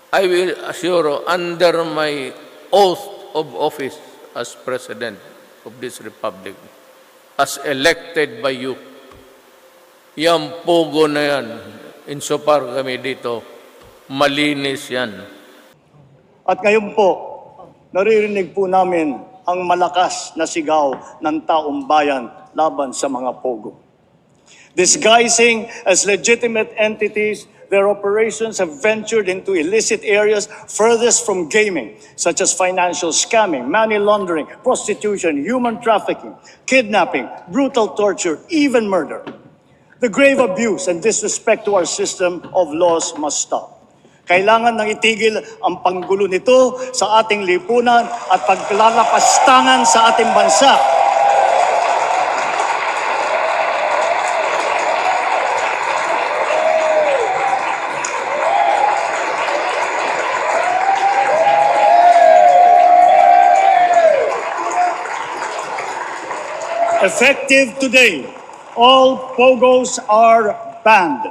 I will assure under my oath of office as President of this Republic, as elected by you, yung pogo na yan, insofar kami dito, malinis yan. At ngayon po, naririnig po namin ang malakas na sigaw ng taong bayan laban sa mga pogo. Disguising as legitimate entities, their operations have ventured into illicit areas furthest from gaming, such as financial scamming, money laundering, prostitution, human trafficking, kidnapping, brutal torture, even murder. The grave abuse and disrespect to our system of laws must stop. Kailangan nang itigil ang panggulo nito sa ating lipunan at paglalapastangan sa ating bansa. Effective today, all pogos are banned.